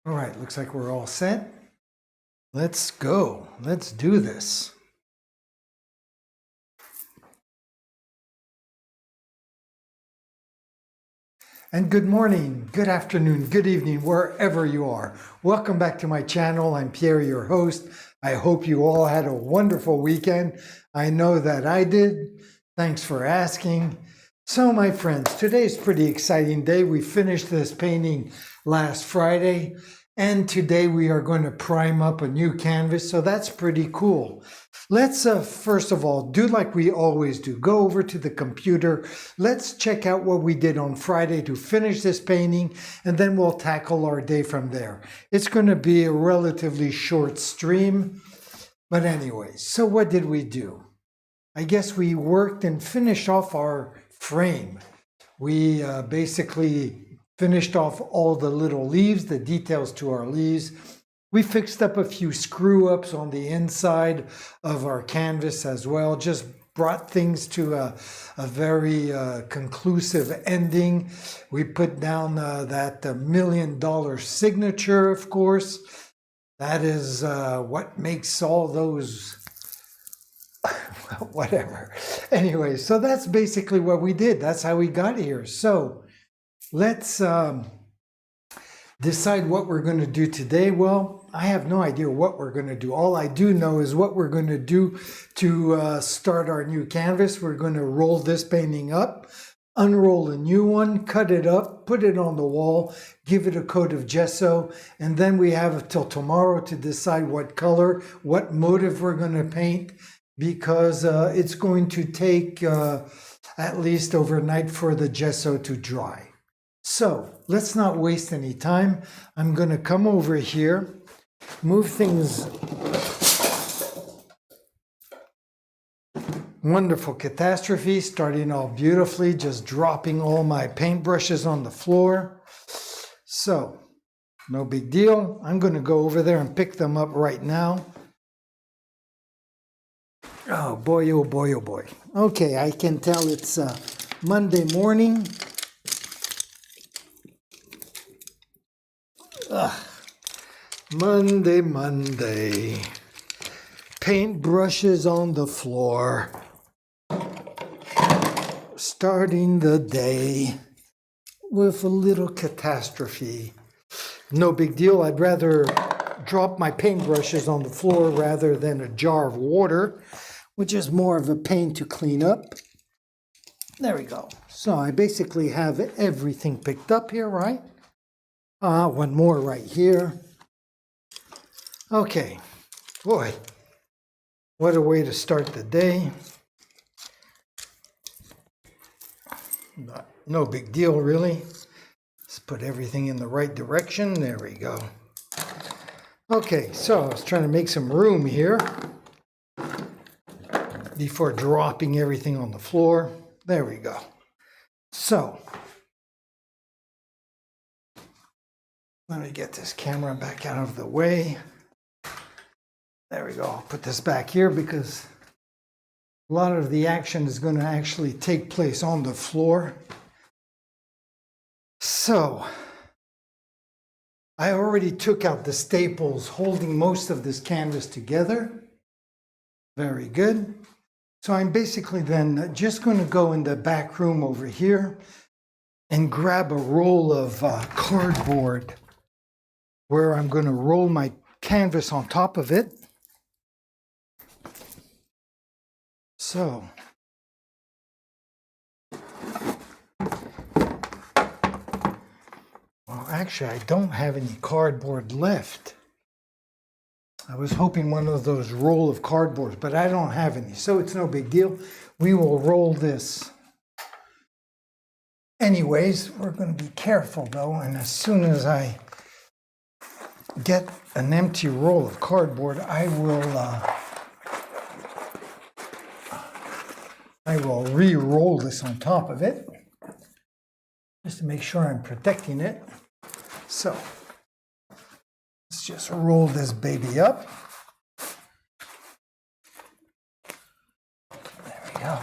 All right, looks like we're all set. Let's go. Let's do this. And good morning, good afternoon, good evening, wherever you are. Welcome back to my channel. I'm Pierre, your host. I hope you all had a wonderful weekend. I know that I did. Thanks for asking. So my friends, today's a pretty exciting day. We finished this painting last Friday, and today we are going to prime up a new canvas, so that's pretty cool. Let's first of all do like we always do. Go over to the computer. Let's check out what we did on Friday to finish this painting, and then we'll tackle our day from there. It's going to be a relatively short stream, but anyways, so what did we do? I guess we worked and finished off our frame. We basically finished off all the little leaves, the details to our leaves. We fixed up a few screw ups on the inside of our canvas as well, just brought things to a very conclusive ending. We put down that $1 million signature, of course. That is what makes all those whatever. Anyway, so that's basically what we did. That's how we got here. So let's decide what we're going to do today. Well, I have no idea what we're going to do. All I do know is what we're going to do to start our new canvas. We're going to roll this painting up, unroll a new one, cut it up, put it on the wall, give it a coat of gesso, and then we have until tomorrow to decide what color, what motif we're going to paint, because it's going to take at least overnight for the gesso to dry. So let's not waste any time. I'm going to come over here, move things. Wonderful catastrophe, starting off beautifully, just dropping all my paintbrushes on the floor. So no big deal. I'm going to go over there and pick them up right now. Oh boy, oh boy, oh boy. Okay, I can tell it's Monday morning. Monday. Paintbrushes on the floor. Starting the day with a little catastrophe. No big deal. I'd rather drop my paintbrushes on the floor rather than a jar of water, which is more of a pain to clean up. There we go. So I basically have everything picked up here, right? One more right here. Okay. Boy, what a way to start the day. No big deal, really. Let's put everything in the right direction. There we go. Okay, so I was trying to make some room here before dropping everything on the floor. There we go. So let me get this camera back out of the way. There we go. I'll put this back here because a lot of the action is going to actually take place on the floor. So I already took out the staples holding most of this canvas together. Very good. So I'm basically then just going to go in the back room over here and grab a roll of cardboard where I'm going to roll my canvas on top of it. So well, actually, I don't have any cardboard left. I was hoping one of those roll of cardboard, but I don't have any, so it's no big deal. We will roll this. Anyways, we're going to be careful though, and as soon as I get an empty roll of cardboard, I will re-roll this on top of it, just to make sure I'm protecting it. So let's just roll this baby up. There we go.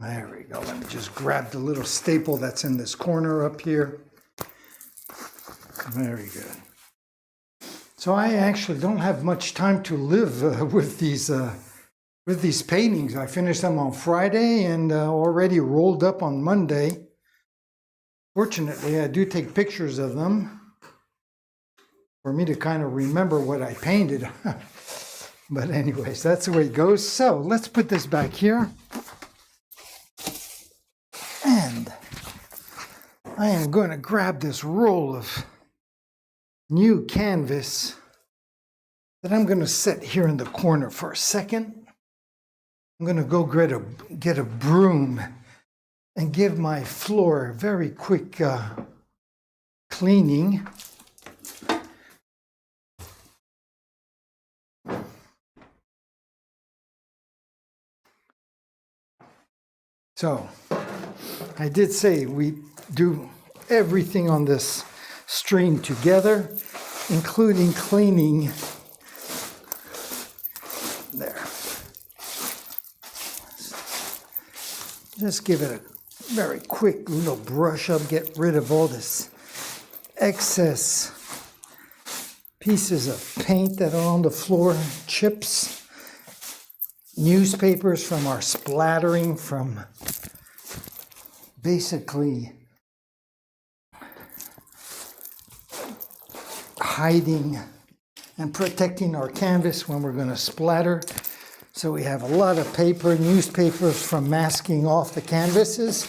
There we go. Let me just grab the little staple that's in this corner up here. Very good. So I actually don't have much time to live with these paintings. I finished them on Friday and already rolled up on Monday. Fortunately, I do take pictures of them for me to kind of remember what I painted. But anyways, that's the way it goes. So let's put this back here. And I am going to grab this roll of new canvas that I'm going to set here in the corner for a second. I'm going to go get a broom and give my floor a very quick cleaning. So, I did say we do everything on this stream together, including cleaning. There. Just give it a very quick little brush up, get rid of all this excess pieces of paint that are on the floor, chips, newspapers from our splattering from basically hiding and protecting our canvas when we're going to splatter. So we have a lot of paper, newspapers from masking off the canvases.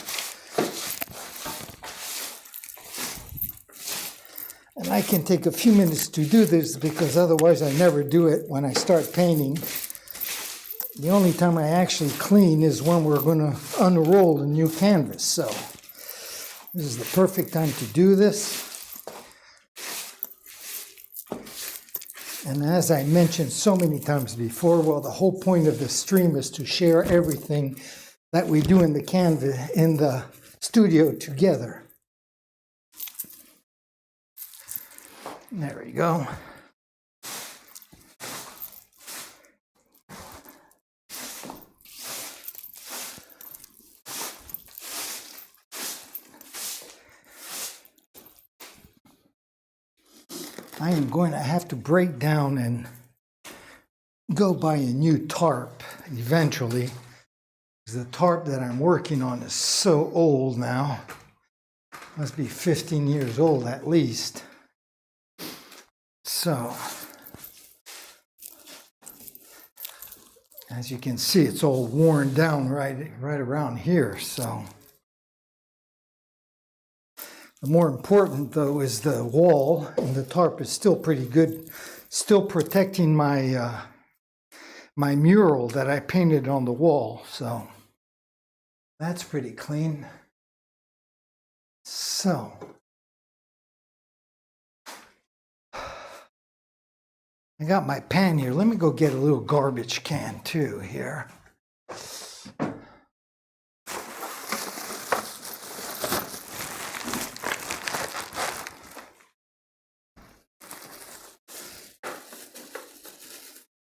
And I can take a few minutes to do this because otherwise I never do it when I start painting. The only time I actually clean is when we're going to unroll a new canvas. So this is the perfect time to do this. And as I mentioned so many times before, well, the whole point of this stream is to share everything that we do in the canvas, in the studio together. There we go. I am going to have to break down and go buy a new tarp eventually. The tarp that I'm working on is so old now. Must be 15 years old at least. So, as you can see, it's all worn down right around here. So, the more important though is the wall, and the tarp is still pretty good, still protecting my my mural that I painted on the wall. So that's pretty clean. So I got my pan here. Let me go get a little garbage can too here.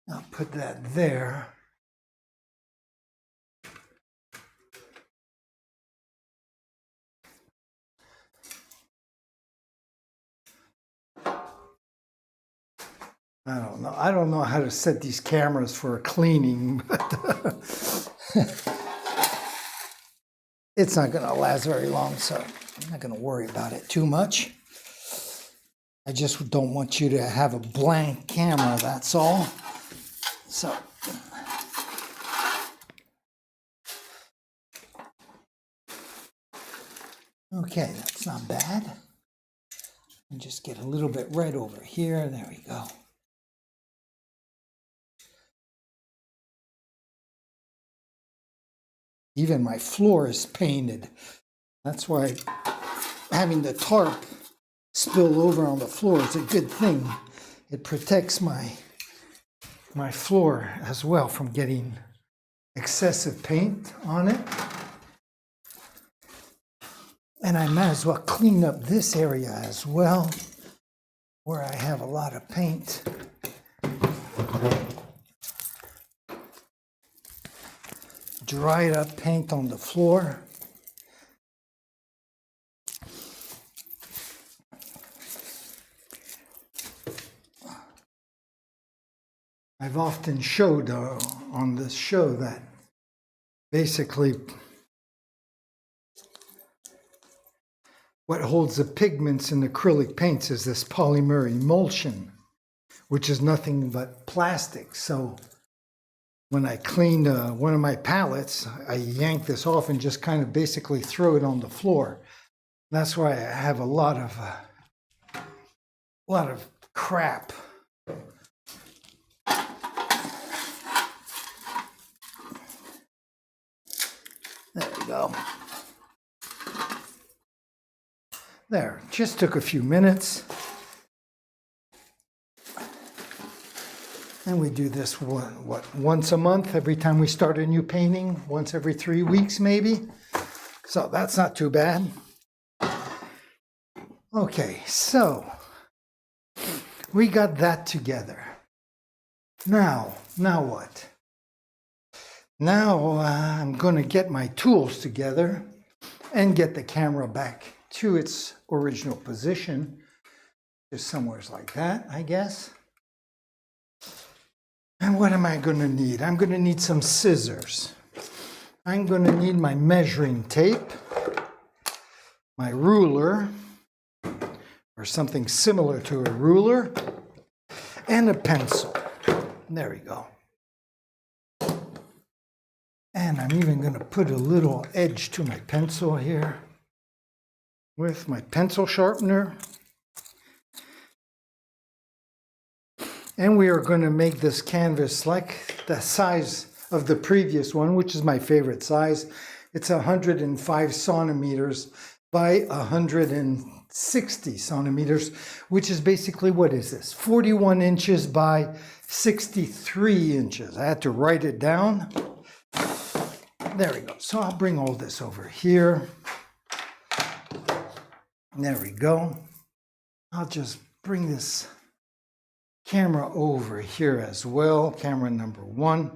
I'll put that there. I don't know how to set these cameras for cleaning, but it's not going to last very long, so I'm not going to worry about it too much. I just don't want you to have a blank camera, that's all. So, okay, that's not bad. And just get a little bit red over here. There we go. Even my floor is painted. That's why having the tarp spill over on the floor is a good thing. It protects my floor as well from getting excessive paint on it. And I might as well clean up this area as well, where I have a lot of paint. dried up paint on the floor. I've often showed on this show that basically what holds the pigments in acrylic paints is this polymer emulsion, which is nothing but plastic. So when I clean one of my palettes, I yank this off and just kind of basically throw it on the floor. That's why I have a lot of crap. There we go. There, just took a few minutes. And we do this once a month, every time we start a new painting, once every 3 weeks maybe. So that's not too bad. Okay, so we got that together. Now what? Now I'm going to get my tools together and get the camera back to its original position. Just somewhere like that, I guess. And what am I going to need? I'm going to need some scissors. I'm going to need my measuring tape, my ruler, or something similar to a ruler, and a pencil. There we go. And I'm even going to put a little edge to my pencil here with my pencil sharpener. And we are going to make this canvas like the size of the previous one, which is my favorite size. It's 105 centimeters by 160 centimeters, which is basically, what is this? 41 inches by 63 inches. I had to write it down. There we go. So I'll bring all this over here. There we go. I'll just bring this camera over here as well, camera number 1.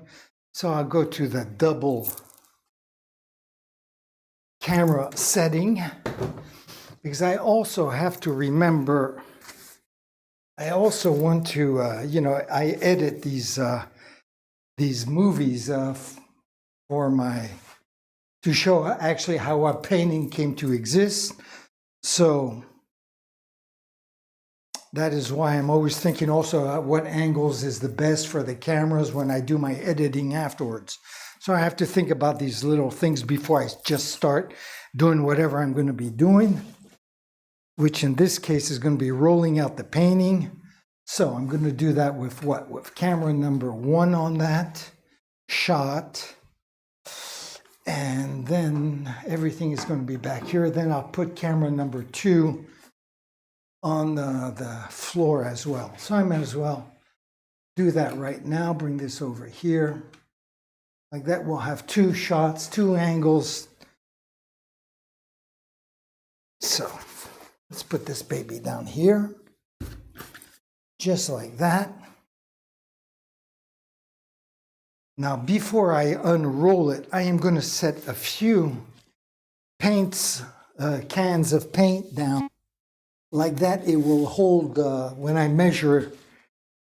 So I'll go to the double camera setting, because I also have to remember, I also want to, I edit these movies to show actually how a painting came to exist. So that is why I'm always thinking also what angles is the best for the cameras when I do my editing afterwards. So I have to think about these little things before I just start doing whatever I'm going to be doing, which in this case is going to be rolling out the painting. So I'm going to do that with what? With camera number 1 on that shot. And then everything is going to be back here. Then I'll put camera number 2 on the floor as well. So I might as well do that right now. Bring this over here. Like that, we'll have 2 shots, 2 angles. So let's put this baby down here. Just like that. Now, before I unroll it, I am going to set a few cans of paint down. Like that, it will hold, when I measure,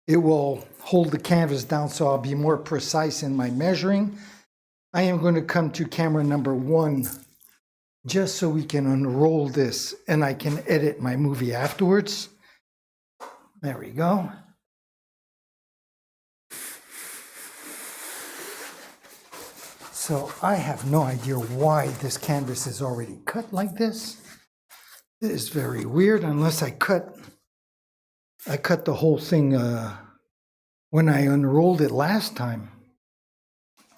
it will hold the canvas down, so I'll be more precise in my measuring. I am going to come to camera number 1, just so we can unroll this and I can edit my movie afterwards. There we go. So I have no idea why this canvas is already cut like this. It is very weird, unless I cut the whole thing when I unrolled it last time.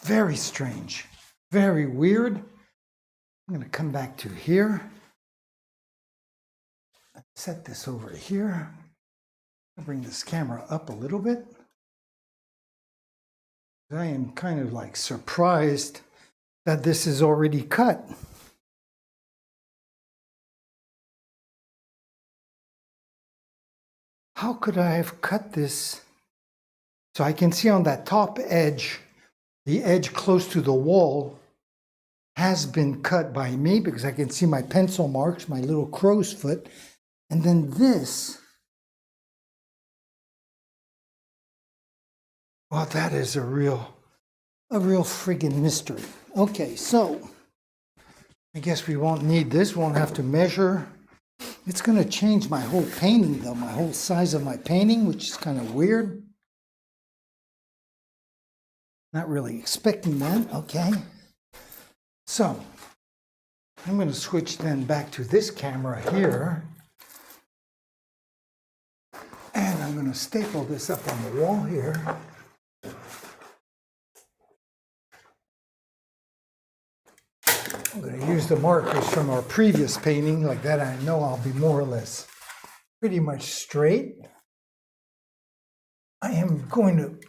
Very strange, very weird. I'm going to come back to here. Set this over here. I'll bring this camera up a little bit. I am kind of like surprised that this is already cut. How could I have cut this? So I can see on that top edge, the edge close to the wall has been cut by me because I can see my pencil marks, my little crow's foot. And then this, well, that is a real friggin' mystery. Okay, so I guess we won't need this, won't have to measure. It's gonna change my whole painting though, my whole size of my painting, which is kind of weird. Not really expecting that, okay. So, I'm gonna switch then back to this camera here. And I'm gonna staple this up on the wall here. I'm going to use the markers from our previous painting, like that I know I'll be more or less pretty much straight. I am going to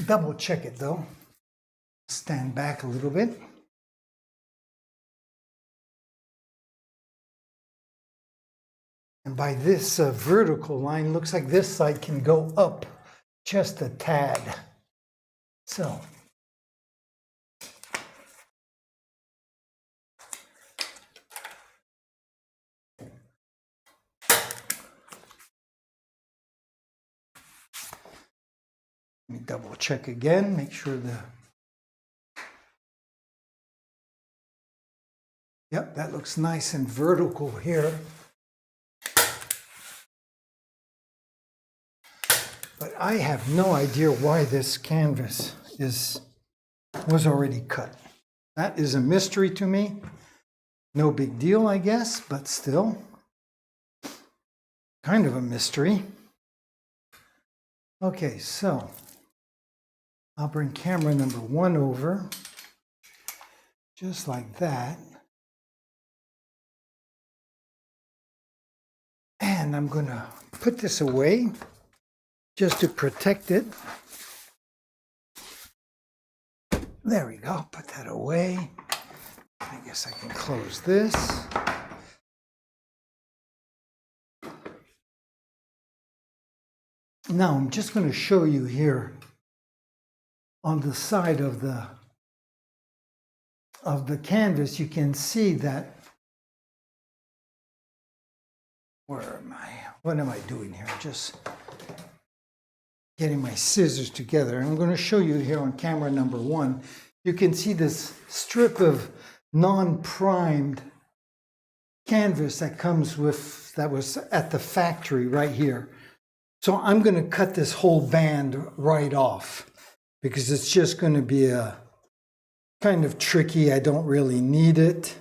double check it though. Stand back a little bit. And by this vertical line, looks like this side can go up just a tad. So. Let me double check again, make sure yep, that looks nice and vertical here. But I have no idea why this canvas was already cut. That is a mystery to me. No big deal, I guess, but still kind of a mystery. Okay, so I'll bring camera number 1 over, just like that. And I'm going to put this away just to protect it. There we go, put that away. I guess I can close this. Now I'm just going to show you here on the side of the canvas, you can see that, where am I? What am I doing here? Just getting my scissors together. I'm going to show you here on camera number 1. You can see this strip of non-primed canvas that comes with, that was at the factory right here. So I'm going to cut this whole band right off because it's just going to be a kind of tricky. I don't really need it.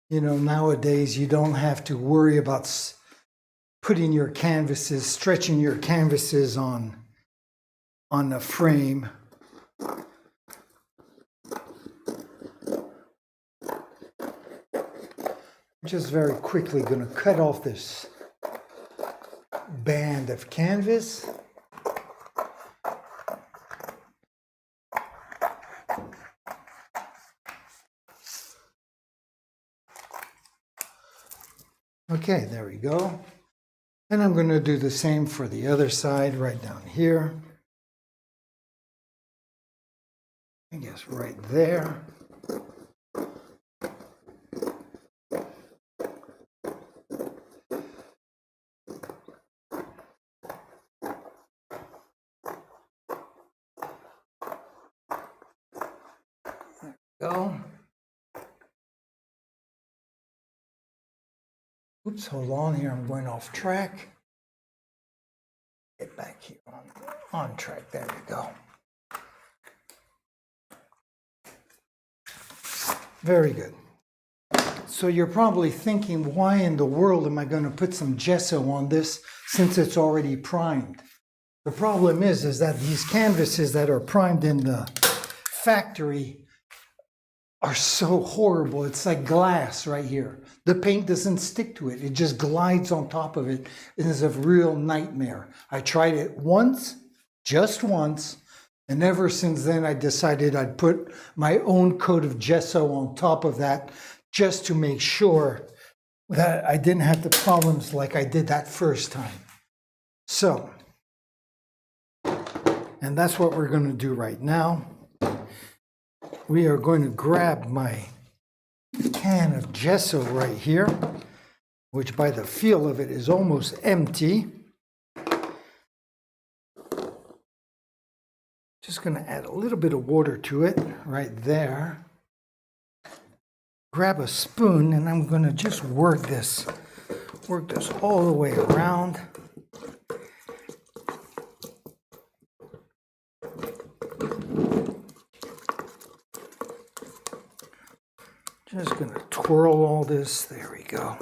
You know, nowadays you don't have to worry about putting your canvases, stretching your canvases on a frame. I'm just very quickly going to cut off this band of canvas. Okay, there we go. And I'm going to do the same for the other side, right down here. I guess right there. Go. Oops, hold on here, I'm going off track. Get back here on track, there we go. Very good. So you're probably thinking, why in the world am I going to put some gesso on this since it's already primed? The problem is that these canvases that are primed in the factory are so horrible. It's like glass right here. The paint doesn't stick to it. It just glides on top of it. It is a real nightmare. I tried it once, just once, and ever since then I decided I'd put my own coat of gesso on top of that just to make sure that I didn't have the problems like I did that first time. So, and that's what we're going to do right now. we are going to grab my can of gesso right here, which by the feel of it is almost empty. Just going to add a little bit of water to it right there. Grab a spoon and I'm going to just work this all the way around. Just going to twirl all this. There we go.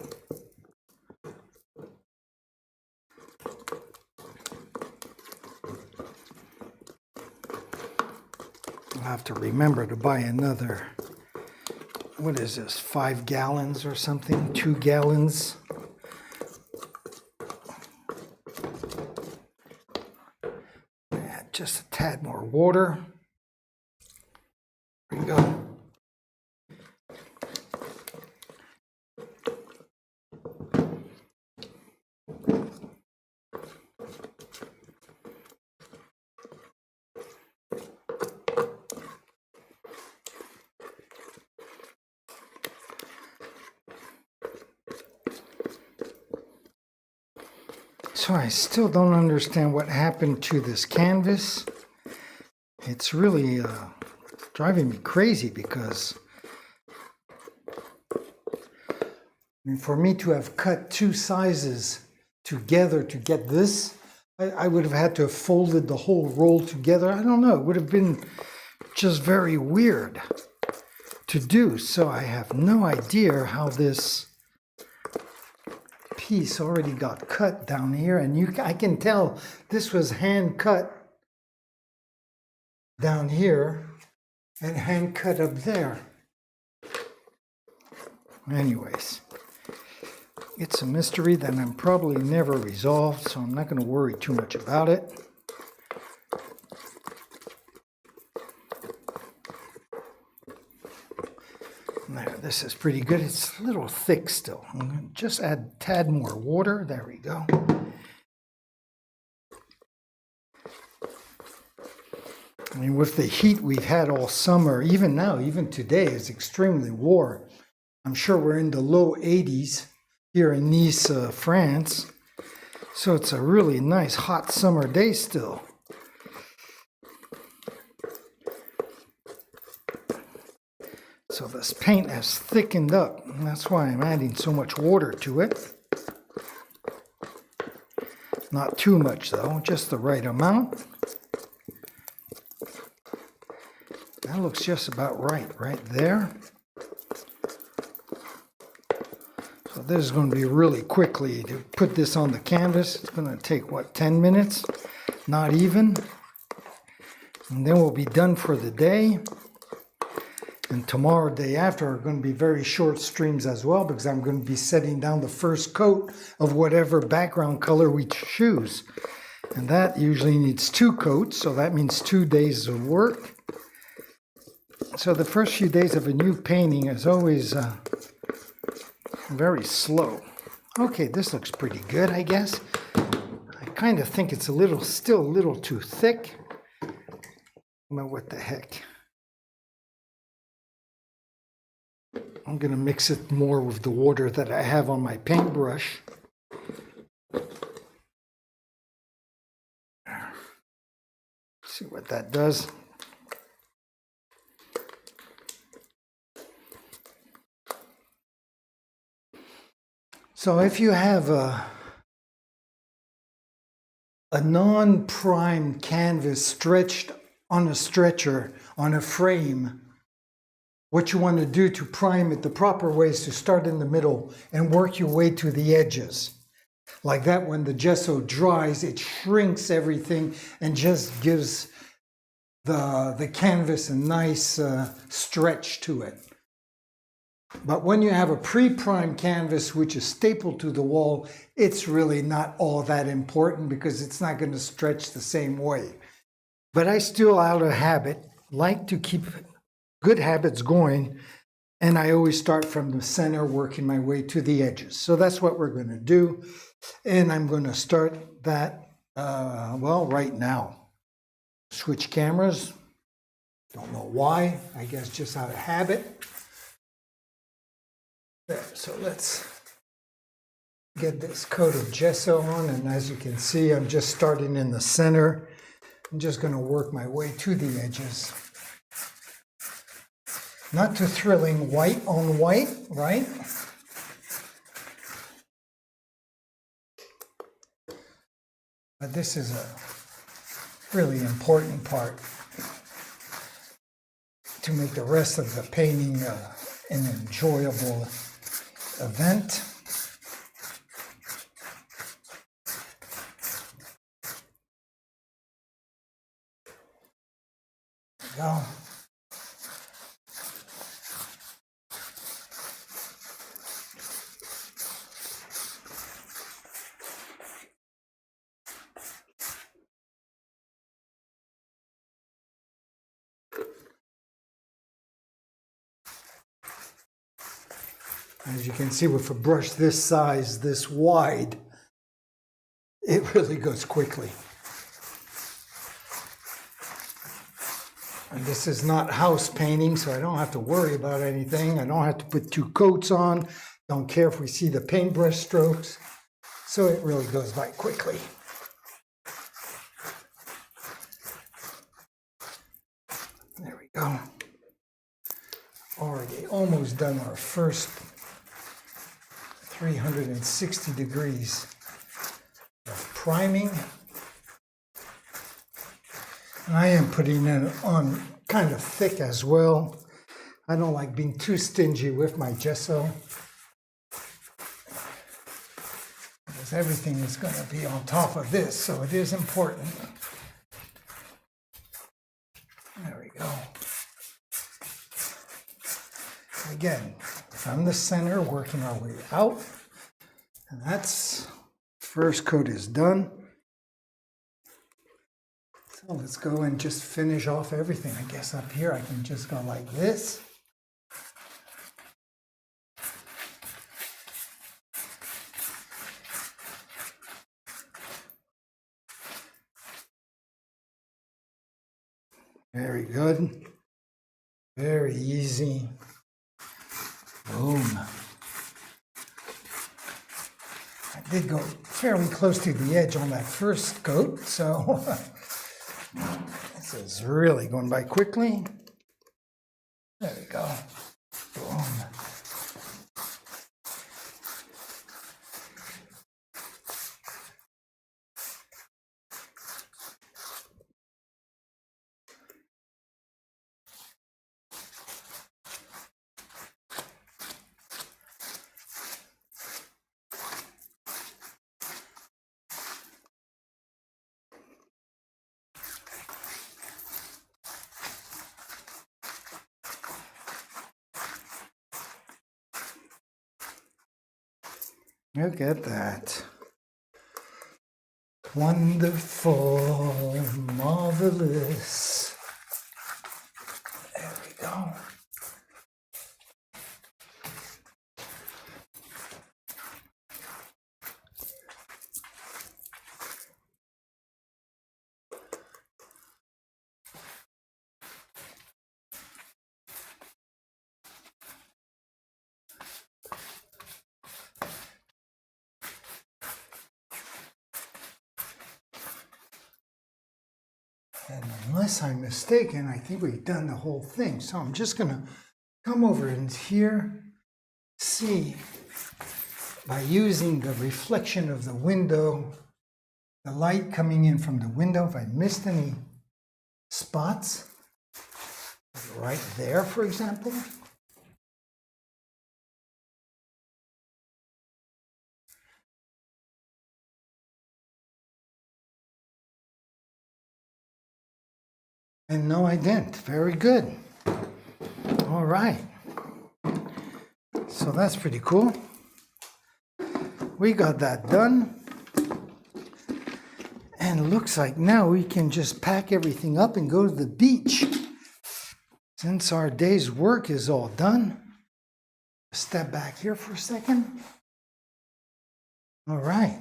I'll have to remember to buy another, what is this, 5 gallons or something, 2 gallons. Add just a tad more water. There we go. So I still don't understand what happened to this canvas. It's really driving me crazy because for me to have cut 2 sizes together to get this, I would have had to have folded the whole roll together. I don't know, it would have been just very weird to do. So I have no idea how this piece already got cut down here, and I can tell this was hand cut down here and hand cut up there. Anyways, it's a mystery that I'm probably never resolved, so I'm not going to worry too much about it. There, this is pretty good. It's a little thick still. I'm going to just add a tad more water. There we go. I mean, with the heat we've had all summer, even now, even today, is extremely warm. I'm sure we're in the low 80s here in Nice, France. So it's a really nice hot summer day still. So this paint has thickened up, and that's why I'm adding so much water to it. Not too much though, just the right amount. That looks just about right there. So this is going to be really quickly to put this on the canvas. It's going to take, what, 10 minutes? Not even. And then we'll be done for the day. And tomorrow, day after, are going to be very short streams as well, because I'm going to be setting down the first coat of whatever background color we choose. And that usually needs 2 coats, so that means 2 days of work. So the first few days of a new painting is always very slow. Okay, this looks pretty good, I guess. I kind of think it's still a little too thick. But what the heck. I'm going to mix it more with the water that I have on my paintbrush. See what that does. So if you have a non-prime canvas stretched on a stretcher, on a frame, what you want to do to prime it the proper way is to start in the middle and work your way to the edges. Like that, when the gesso dries, it shrinks everything and just gives the canvas a nice stretch to it. But when you have a pre-primed canvas which is stapled to the wall, it's really not all that important because it's not going to stretch the same way. But I still, out of habit, like to keep good habits going, and I always start from the center, working my way to the edges. So that's what we're going to do, and I'm going to start that, well, right now. Switch cameras. Don't know why, I guess just out of habit. There, so let's get this coat of gesso on, and as you can see, I'm just starting in the center. I'm just going to work my way to the edges. Not too thrilling white on white, right? But this is a really important part to make the rest of the painting an enjoyable event. There we go. As you can see, with a brush this size, this wide, it really goes quickly. And this is not house painting, so I don't have to worry about anything. I don't have to put two coats on. Don't care if we see the paintbrush strokes. So it really goes by quickly. There we go. Already almost done our first 360 degrees of priming. And I am putting it on kind of thick as well. I don't like being too stingy with my gesso, because everything is going to be on top of this, so it is important. There we go. Again, from the center, working our way out. And that's, first coat is done. So let's go and just finish off everything. I guess up here I can just go like this. Very good. Very easy. Boom. I did go fairly close to the edge on that first coat, so this is really going by quickly. There we go. Boom. Look at that. Wonderful, marvelous. There we go. And unless I'm mistaken, I think we've done the whole thing. So I'm just going to come over in here, see, by using the reflection of the window, the light coming in from the window, if I missed any spots, right there, for example. And no, I didn't. Very good. All right. So that's pretty cool. We got that done. And looks like now we can just pack everything up and go to the beach. Since our day's work is all done. Step back here for a second. All right.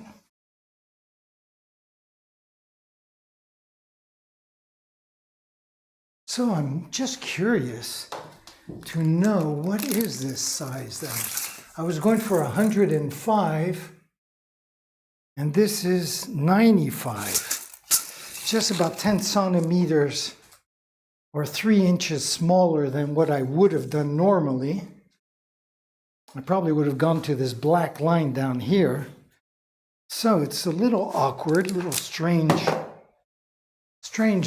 So I'm just curious to know, what is this size then? I was going for 105, and this is 95. Just about 10 centimeters or 3 inches smaller than what I would have done normally. I probably would have gone to this black line down here. So it's a little awkward, a little strange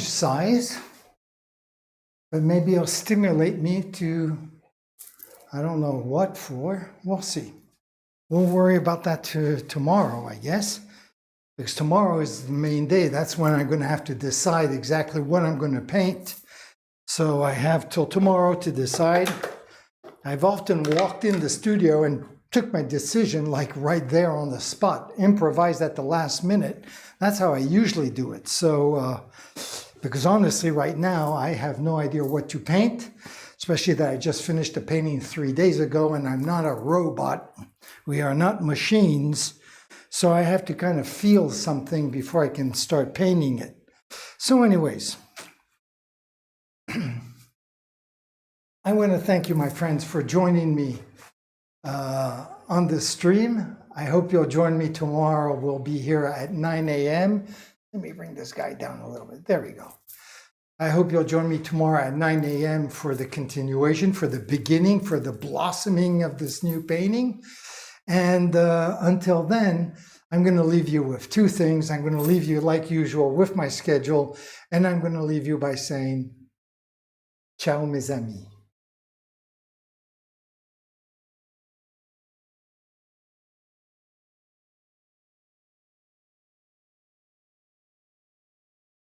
size. But maybe it'll stimulate me to, I don't know what for. We'll see. We'll worry about that tomorrow, I guess. Because tomorrow is the main day. That's when I'm going to have to decide exactly what I'm going to paint. So I have till tomorrow to decide. I've often walked in the studio and took my decision like right there on the spot, improvised at the last minute. That's how I usually do it. So, because honestly, right now, I have no idea what to paint, especially that I just finished a painting 3 days ago and I'm not a robot. We are not machines. So I have to kind of feel something before I can start painting it. So anyways, I want to thank you, my friends, for joining me on this stream. I hope you'll join me tomorrow. We'll be here at 9 a.m. Let me bring this guy down a little bit. There we go. I hope you'll join me tomorrow at 9 a.m. for the continuation, for the beginning, for the blossoming of this new painting. And until then, I'm going to leave you with two things. I'm going to leave you, like usual, with my schedule, and I'm going to leave you by saying, ciao, mes amis.